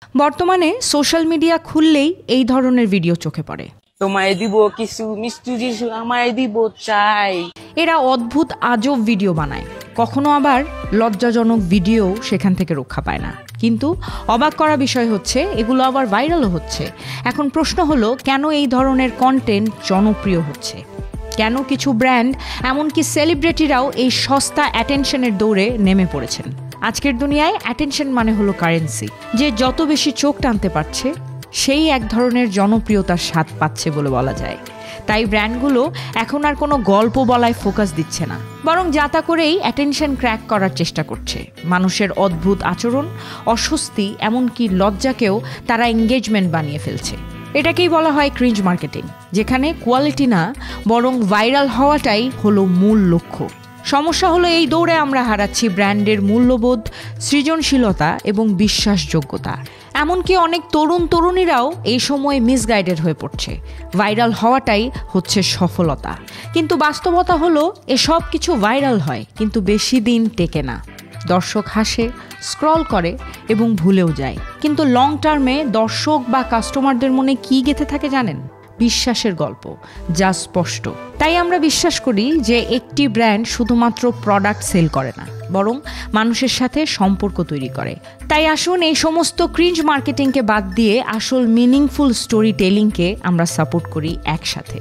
বর্তমানে social media খুললেই এই ধরনের ভিডিও চোখে পড়ে। তোমায় দিব কিছু মিষ্টি কিছু আমায় দিব চাই। এরা অদ্ভুত আজব ভিডিও বানায়, কখনো আবার লজ্জাজনক ভিডিও সেখান থেকে রক্ষা পায় না। কিন্তু অবাক করা বিষয় হচ্ছে এগুলো আবার ভাইরালও হচ্ছে। এখন প্রশ্ন হলো, কেন এই ধরনের কন্টেন্ট জনপ্রিয় হচ্ছে? কেন কিছু ব্র্যান্ড এমনকি সেলিব্রিটিরাও এই সস্তা অ্যাটেনশনের দৌড়ে নেমে পড়েছেন? আজকের দুনিয়ায় অ্যাটেনশন মানে হলো কারেন্সি। যে যত বেশি চোখ টানতে পারছে সেই এক ধরনের জনপ্রিয়তার স্বাদ পাচ্ছে বলে বলা যায়। তাই ব্র্যান্ডগুলো এখন আর কোনো গল্প বলায় ফোকাস দিচ্ছে না, বরং যাতা করেই অ্যাটেনশন ক্র্যাক করার চেষ্টা করছে। মানুষের অদ্ভুত আচরণ, অস্বস্তি, এমনকি লজ্জাকেও তারা এঙ্গেজমেন্ট বানিয়ে ফেলছে। এটাকেই বলা হয় ক্রিঞ্জ মার্কেটিং, যেখানে কোয়ালিটি না বরং ভাইরাল হওয়াটাই হলো মূল লক্ষ্য। সমস্যা হলো এই দৌড়ে আমরা হারাচ্ছি ব্র্যান্ডের মূল্যবোধ, সৃজনশীলতা এবং বিশ্বাসযোগ্যতা। এমনকি অনেক তরুণীরাও এই সময় মিসগাইডেড হয়ে পড়ছে। ভাইরাল হওয়াটাই হচ্ছে সফলতা, কিন্তু বাস্তবতা হলো এসব কিছু ভাইরাল হয় কিন্তু বেশি দিন টেকে না। দর্শক হাসে, স্ক্রল করে এবং ভুলেও যায়, কিন্তু লং টার্মে দর্শক বা কাস্টমারদের মনে কি গেঁথে থাকে জানেন? বিশ্বাসের গল্প, যা স্পষ্ট। তাই আমরা বিশ্বাস করি যে একটি ব্র্যান্ড শুধুমাত্র প্রোডাক্ট সেল করে না, বরং মানুষের সাথে সম্পর্ক তৈরি করে। তাই আসুন এই সমস্ত ক্রিঞ্জ মার্কেটিংকে বাদ দিয়ে আসল মিনিংফুল স্টোরি টেলিংকে আমরা সাপোর্ট করি একসাথে।